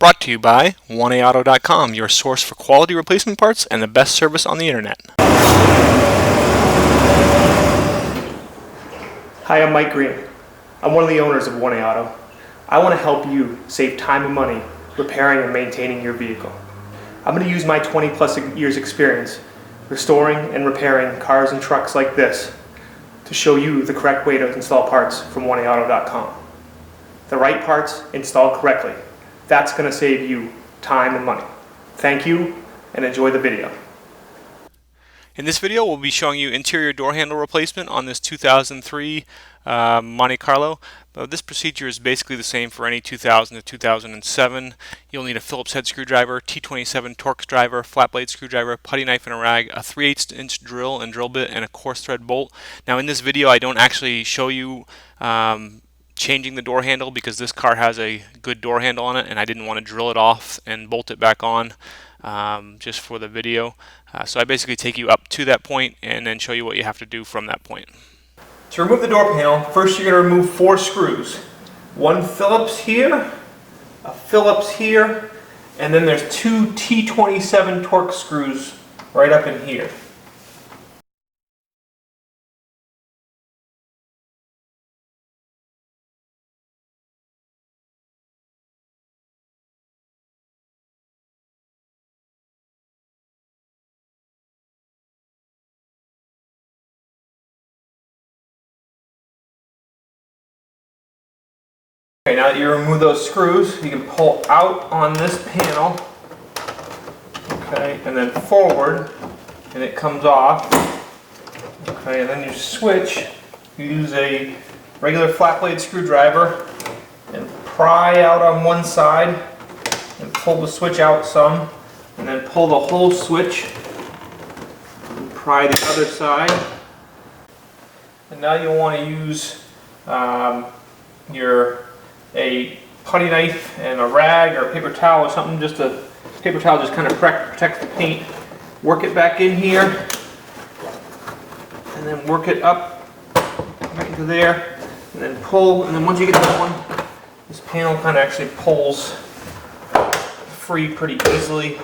Brought to you by 1AAuto.com, your source for quality replacement parts and the best service on the internet. Hi, I'm Mike Green. I'm one of the owners of 1A Auto. I want to help you save time and money repairing and maintaining your vehicle. I'm going to use my 20+ years experience restoring and repairing cars and trucks like this to show you the correct way to install parts from 1AAuto.com. The right parts installed correctly. That's going to save you time and money. Thank you and enjoy the video. In this video we'll be showing you interior door handle replacement on this 2003 Monte Carlo. This procedure is basically the same for any 2000 to 2007. You'll need a Phillips head screwdriver, T27 Torx Driver, flat blade screwdriver, putty knife and a rag, a 3/8 inch drill and drill bit, and a coarse thread bolt. Now in this video I don't actually show you changing the door handle because this car has a good door handle on it and I didn't want to drill it off and bolt it back on just for the video. So I basically take you up to that point and then show you what you have to do from that point. To remove the door panel, first you're going to remove 4 screws. One Phillips here, a Phillips here, and then there's 2 T27 Torx screws right up in here. Okay, now that you remove those screws, you can pull out on this panel, okay, and then forward, and it comes off. Okay, and then you switch. You use a regular flat blade screwdriver and pry out on one side and pull the switch out some, and then pull the whole switch and pry the other side. And now you'll want to use a putty knife and a rag or a paper towel or something. Just a paper towel just kind of protects the paint. Work it back in here and then work it up right into there and then pull, and then once you get that one, this panel kind of actually pulls free pretty easily.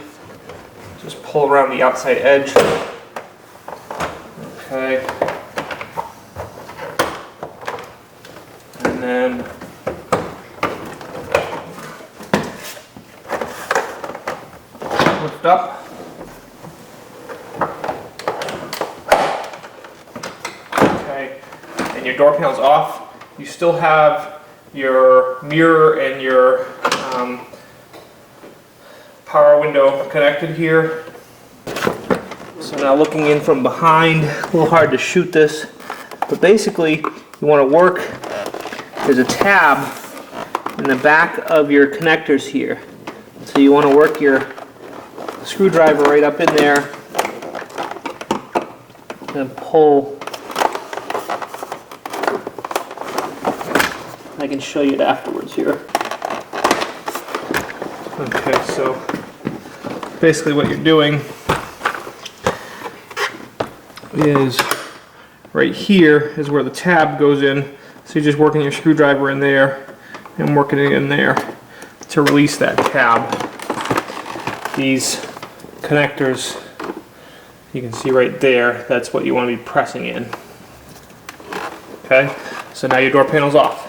Just pull around the outside edge. Okay. And then lift up. Okay, and your door panel's off. You still have your mirror and your power window connected here. So now looking in from behind, a little hard to shoot this, but basically you want to work, there's a tab in the back of your connectors here. So you want to work your screwdriver right up in there and pull. I can show you it afterwards here. Okay, so basically what you're doing is right here is where the tab goes in. So you're just working your screwdriver in there and working it in there to release that tab. These connectors, you can see right there, that's what you want to be pressing in. Okay, so now your door panel's off.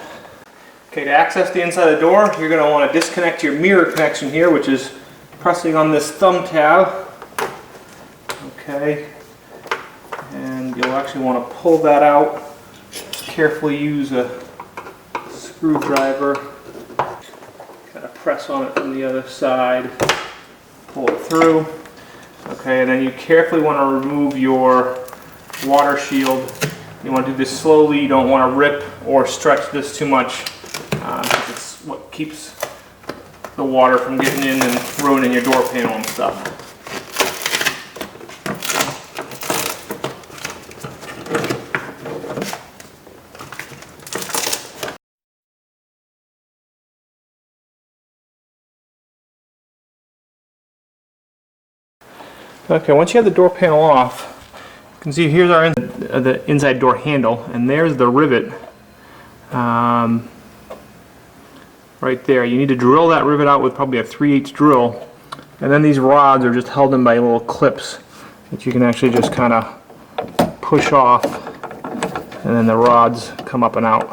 Okay, to access the inside of the door, you're going to want to disconnect your mirror connection here, which is pressing on this thumb tab. Okay, and you'll actually want to pull that out. Carefully use a screwdriver, kind of press on it from the other side, pull it through. Okay, and then you carefully want to remove your water shield. You want to do this slowly. You don't want to rip or stretch this too much because it's what keeps the water from getting in and ruining your door panel and stuff. Okay, once you have the door panel off, you can see here's our the inside door handle, and there's the rivet right there. You need to drill that rivet out with probably a 3/8 drill, and then these rods are just held in by little clips that you can actually just kind of push off, and then the rods come up and out.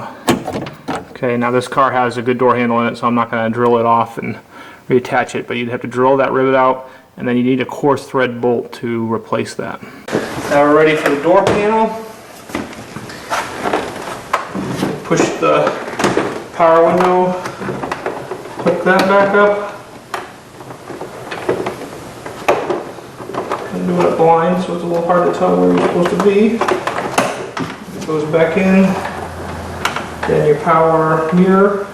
Okay, now this car has a good door handle in it, so I'm not going to drill it off and reattach it, but you'd have to drill that rivet out, and then you need a coarse thread bolt to replace that. Now we're ready for the door panel. Push the power window, hook that back up. I'm doing it blind, so it's a little hard to tell where you're supposed to be. It goes back in. Then your power mirror.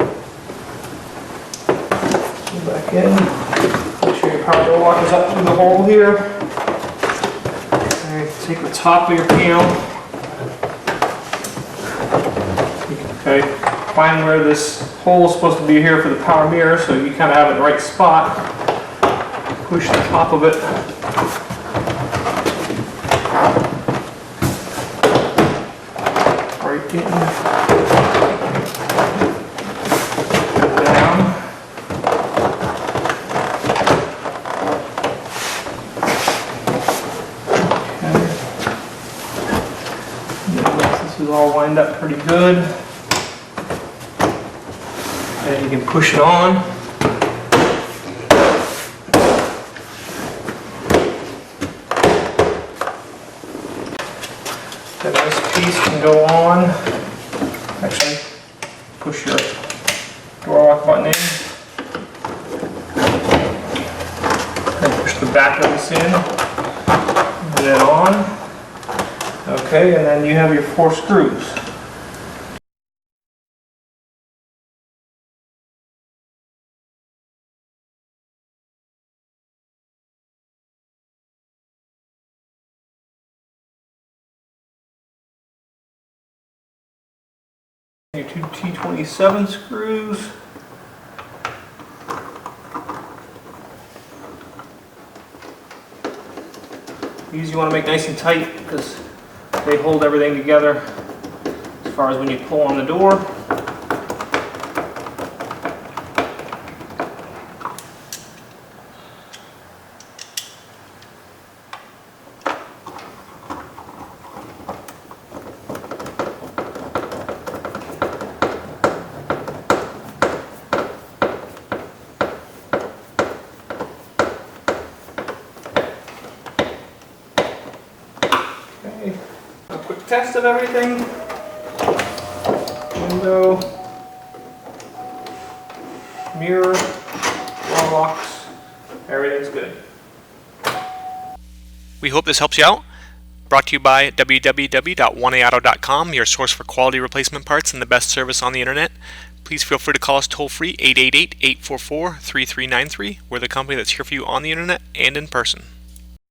Go back in. Make sure your power door lock is up through the hole here. Alright, take the top of your panel. Okay, find where this hole is supposed to be here for the power mirror, so you kind of have it in the right spot. Push the top of it. Right in. Down. Okay. This is all lined up pretty good. And you can push it on. That nice piece can go on. Actually, push your door lock button in. And push the back of this in. And then on. Okay, and then you have your 4 screws. Your 2 T27 screws. These you want to make nice and tight because they hold everything together as far as when you pull on the door. Okay, a quick test of everything. Window, mirror, door locks, everything's good. We hope this helps you out. Brought to you by www.oneauto.com, your source for quality replacement parts and the best service on the internet. Please feel free to call us toll free 888-844-3393. We're the company that's here for you on the internet and in person.